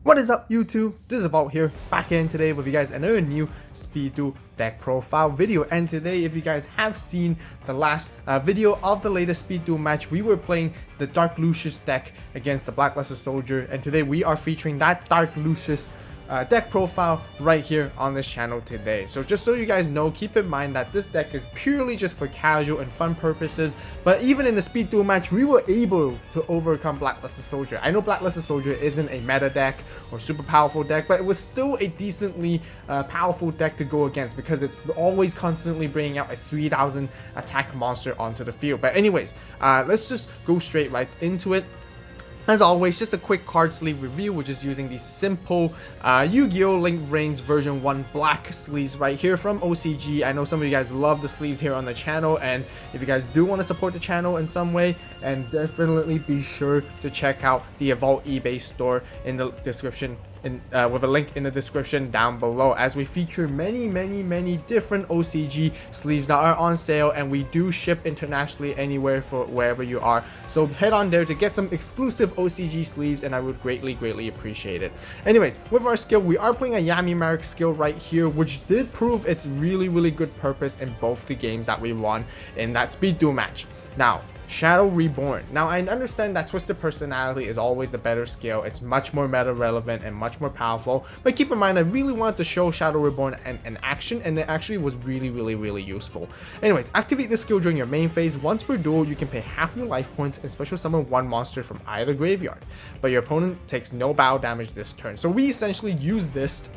What is up, YouTube? This is AVAULT here, back in today with you guys another new Speed Duel deck profile video. And today, if you guys have seen the last video of the latest Speed Duel match, we were playing the Dark Lucius deck against the Blackluster Soldier, and today we are featuring that Dark Lucius deck profile right here on this channel today. So just so you guys know, keep in mind that this deck is purely just for casual and fun purposes, but even in the Speed Duel match we were able to overcome Blackluster Soldier. I know Blackluster Soldier isn't a meta deck or super powerful deck, but it was still a decently powerful deck to go against because it's always constantly bringing out a 3000 attack monster onto the field. But anyways, let's just go straight right into it. As always, just a quick card sleeve review. We're just using these simple Yu-Gi-Oh Link Reigns version 1 black sleeves right here from OCG. I know some of you guys love the sleeves here on the channel, and if you guys do want to support the channel in some way, and definitely be sure to check out the AVAULT eBay store in the description, with a link in the description down below, as we feature many different OCG sleeves that are on sale, and we do ship internationally anywhere for wherever you are. So head on there to get some exclusive OCG sleeves, and I would greatly appreciate it. Anyways, with our skill, we are playing a Yami Marek skill right here, which did prove its really good purpose in both the games that we won in that Speed Duel match. Now, Shadow Reborn. Now, I understand that Twisted Personality is always the better skill. It's much more meta relevant and much more powerful, but keep in mind I really wanted to show Shadow Reborn in action, and it actually was really useful. Anyways, activate this skill during your main phase. Once per duel, you can pay half your life points and special summon one monster from either graveyard, but your opponent takes no battle damage this turn. So we essentially use this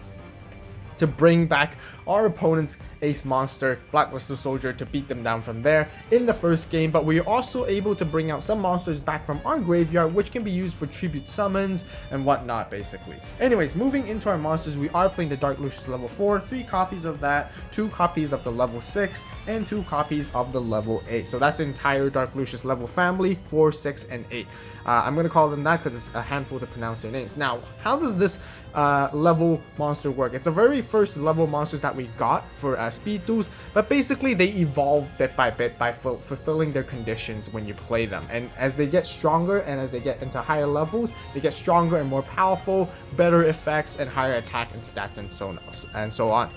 to bring back our opponent's ace monster, Blackluster Soldier, to beat them down from there in the first game. But we are also able to bring out some monsters back from our graveyard, which can be used for tribute summons and whatnot, basically. Anyways, moving into our monsters, we are playing the Dark Lucius level 4, 3 copies of that, 2 copies of the level 6, and 2 copies of the level 8. So that's the entire Dark Lucius level family, 4, 6, and 8. I'm going to call them that because it's a handful to pronounce their names. Now, how does this level monster work? It's the very first level monsters that we got for Speed Duels, but basically they evolve bit by bit by fulfilling their conditions when you play them. And as they get stronger and as they get into higher levels, they get stronger and more powerful, better effects, and higher attack and stats, and so on.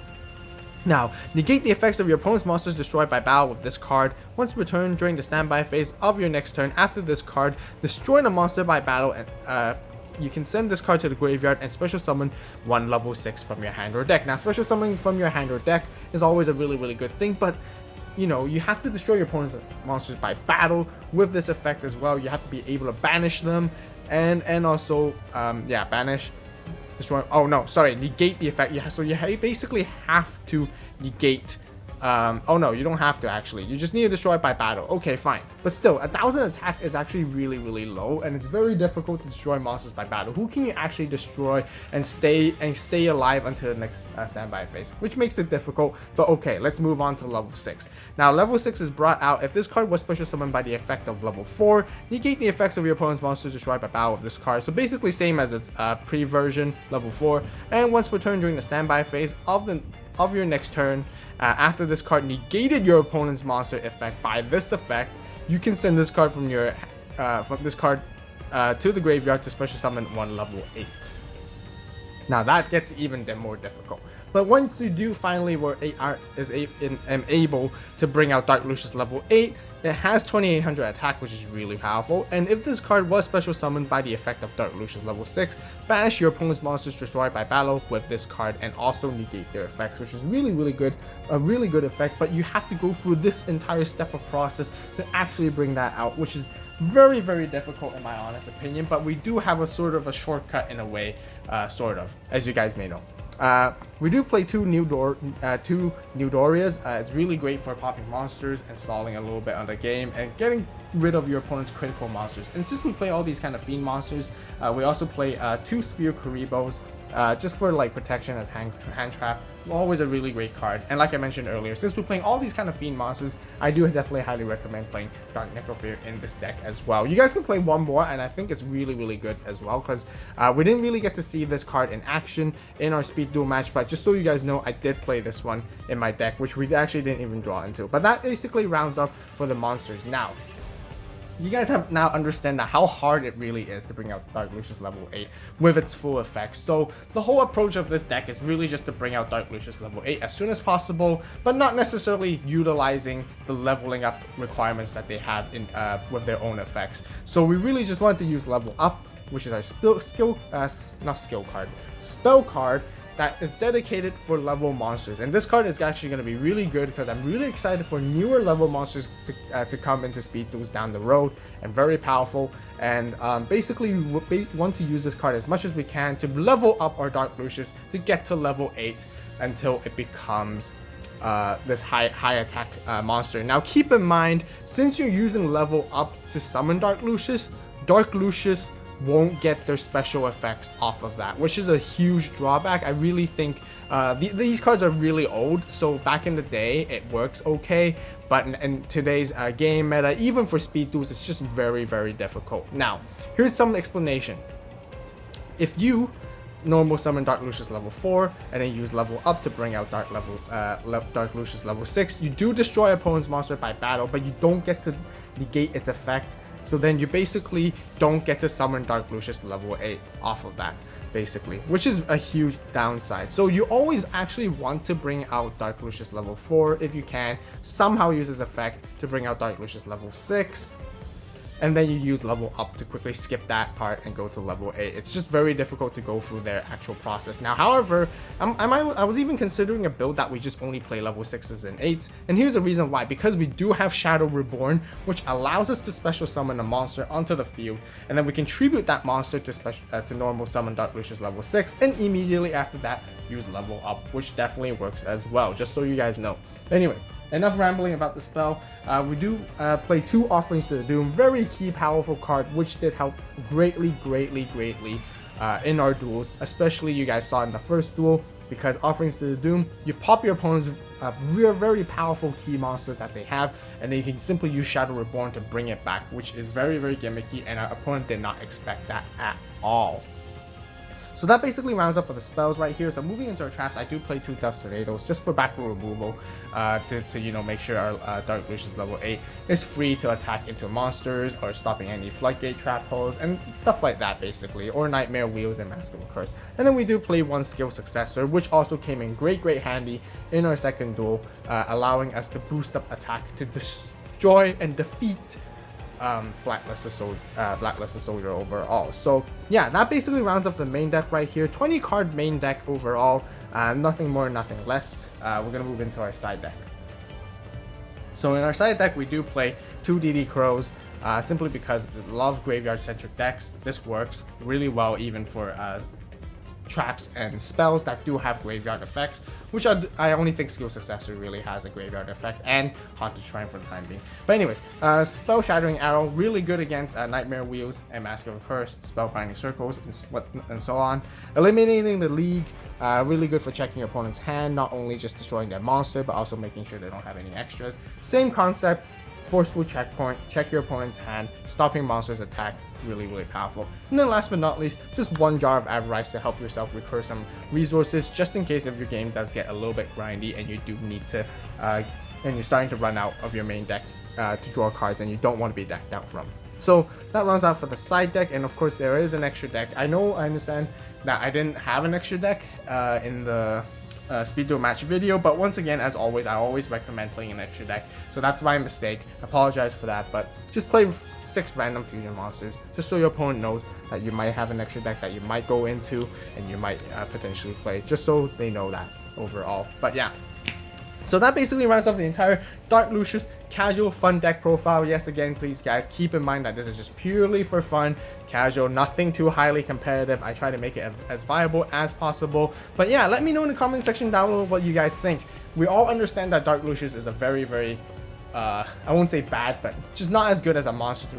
Now, negate the effects of your opponent's monsters destroyed by battle with this card. Once returned during the standby phase of your next turn after this card, destroy the monster by battle, and you can send this card to the graveyard and special summon one level 6 from your hand or deck. Now, special summoning from your hand or deck is always a really good thing, but you know, you have to destroy your opponent's monsters by battle with this effect as well. You have to be able to banish them, and also banish, destroy. Oh no, sorry, negate the effect. So you basically have to negate. Oh no, you don't have to actually. You just need to destroy it by battle. Okay, fine. But still, 1000 attack is actually really low, and it's very difficult to destroy monsters by battle. Who can you actually destroy and stay alive until the next standby phase? Which makes it difficult. But okay, let's move on to level 6. Now, level 6 is brought out if this card was special summoned by the effect of level 4. Negate the effects of your opponent's monsters destroyed by battle with this card. So basically, same as its pre-version, level 4. And once returned during the standby phase of your next turn, after this card negated your opponent's monster effect by this effect, you can send this card from your to the graveyard to special summon one level 8. Now that gets even more difficult. But once you do finally am able to bring out Dark Lucius level 8, it has 2800 attack, which is really powerful. And if this card was special summoned by the effect of Dark Lucius level 6, banish your opponent's monsters destroyed by battle with this card and also negate their effects, which is really good, a really good effect. But you have to go through this entire step of process to actually bring that out, which is very difficult in my honest opinion. But we do have a sort of a shortcut in a way, as you guys may know. We do play two new Dorias. It's really great for popping monsters and stalling a little bit on the game and getting rid of your opponent's critical monsters. And since we play all these kind of fiend monsters, we also play 2 Sphere Karibos just for like protection as hand trap. Always a really great card. And like I mentioned earlier, since we're playing all these kind of fiend monsters, I do definitely highly recommend playing Dark Necrophiliac in this deck as well. You guys can play one more, and I think it's really good as well, because we didn't really get to see this card in action in our Speed Duel match, but just so you guys know, I did play this one in my deck, which we actually didn't even draw into. But that basically rounds up for the monsters. Now, you guys have now understand that how hard it really is to bring out Dark Lucius level 8 with its full effects. So the whole approach of this deck is really just to bring out Dark Lucius level 8 as soon as possible, but not necessarily utilizing the leveling up requirements that they have in with their own effects. So we really just wanted to use level up, which is our spell card that is dedicated for level monsters. And this card is actually going to be really good because I'm really excited for newer level monsters to come into Speed Duels down the road, and very powerful. And basically we want to use this card as much as we can to level up our Dark Lucius to get to level 8 until it becomes this high attack monster. Now keep in mind, since you're using level up to summon Dark Lucius won't get their special effects off of that, which is a huge drawback. I really think these cards are really old, so back in the day it works okay, but in today's game meta, even for Speed Duels, it's just very, very difficult. Now here's some explanation. If you normal summon Dark Lucius level 4 and then use level up to bring out Dark Lucius level 6, you do destroy opponent's monster by battle, but you don't get to negate its effect. So then you basically don't get to summon Dark Lucius level 8 off of that, basically, which is a huge downside. So you always actually want to bring out Dark Lucius level 4 if you can, somehow use this effect to bring out Dark Lucius level 6, and then you use level up to quickly skip that part and go to level 8. It's just very difficult to go through their actual process. Now, however, I was even considering a build that we just only play level 6s and 8s, and here's the reason why. Because we do have Shadow Reborn, which allows us to special summon a monster onto the field, and then we can tribute that monster to normal summon Dark Lucius level 6, and immediately after that use level up, which definitely works as well, just so you guys know. Anyways, enough rambling about the spell. We do play 2 Offerings to the Doom, very key powerful card, which did help greatly in our duels, especially you guys saw in the first duel, because Offerings to the Doom, you pop your opponent's very powerful key monster that they have, and then you can simply use Shadow Reborn to bring it back, which is very, very gimmicky, and our opponent did not expect that at all. So that basically rounds up for the spells right here. So moving into our traps, I do play 2 Dust Tornadoes just for back row removal, to you know, make sure our Dark Lucius level 8 is free to attack into monsters or stopping any floodgate trap holes and stuff like that, basically, or Nightmare Wheels and Mask of a Curse. And then we do play 1 Skill Successor, which also came in great handy in our second duel, allowing us to boost up attack to destroy and defeat Blacklisted Soldier overall. So yeah, that basically rounds off the main deck right here. 20 card main deck overall, nothing more, nothing less. We're gonna move into our side deck. So in our side deck, we do play 2 DD Crows, simply because I love graveyard centric decks. This works really well even for traps and spells that do have graveyard effects, which I only think Skill Successor really has a graveyard effect, and Haunted Shrine for the time being. But anyways, Spell Shattering Arrow, really good against Nightmare Wheels and Mask of a Curse, Spellbinding Circles, and so on. Eliminating the League, really good for checking your opponent's hand, not only just destroying their monster, but also making sure they don't have any extras. Same concept. Forceful Checkpoint, check your opponent's hand, stopping monsters' attack, really powerful. And then last but not least, just 1 Jar of Avarice to help yourself recur some resources, just in case if your game does get a little bit grindy and you do need to, and you're starting to run out of your main deck to draw cards and you don't want to be decked out from. So that runs out for the side deck, and of course there is an extra deck. I understand that I didn't have an extra deck in the Speed Duel match video, but once again, as always, I always recommend playing an extra deck, so that's my mistake. Apologize for that, but just play 6 random fusion monsters, just so your opponent knows that you might have an extra deck that you might go into and you might potentially play, just so they know that overall. But yeah, so that basically rounds off the entire Dark Lucius casual fun deck profile. Yes, again, please guys, keep in mind that this is just purely for fun, casual, nothing too highly competitive. I try to make it as viable as possible. But yeah, let me know in the comment section down below what you guys think. We all understand that Dark Lucius is a very I won't say bad, but just not as good as a monster to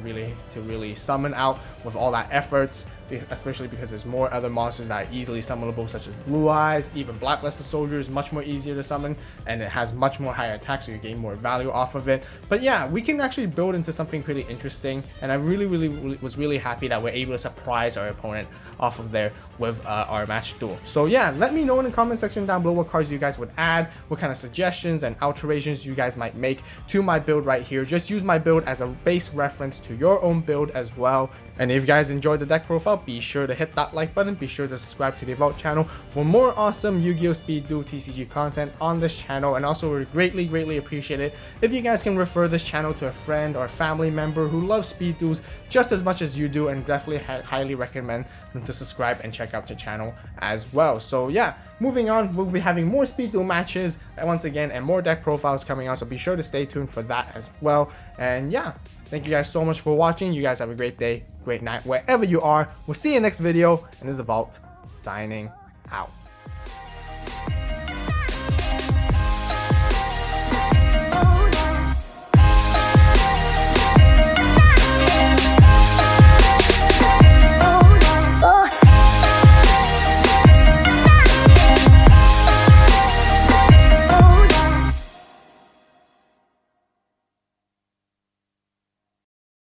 really summon out with all that efforts especially because there's more other monsters that are easily summonable, such as Blue Eyes, even Blacklisted Soldiers, much more easier to summon, and it has much more higher attack, so you gain more value off of it. But yeah, we can actually build into something pretty interesting, and I was really happy that we're able to surprise our opponent off of there with our match duel. So yeah, let me know in the comment section down below what cards you guys would add, what kind of suggestions and alterations you guys might make to my build right here. Just use my build as a base reference to your own build as well. And if you guys enjoyed the deck profile, be sure to hit that like button, be sure to subscribe to the AVAULT channel for more awesome Yu-Gi-Oh Speed Duel TCG content on this channel. And also, we greatly appreciate it if you guys can refer this channel to a friend or family member who loves speed duels just as much as you do, and definitely highly recommend them to subscribe and check out the channel as well. So yeah, moving on, we'll be having more speed duel matches once again and more deck profiles coming out, so be sure to stay tuned for that as well. And yeah, thank you guys so much for watching. You guys have a great day, great night, wherever you are. We'll see you in the next video, and this is AVAULT signing out.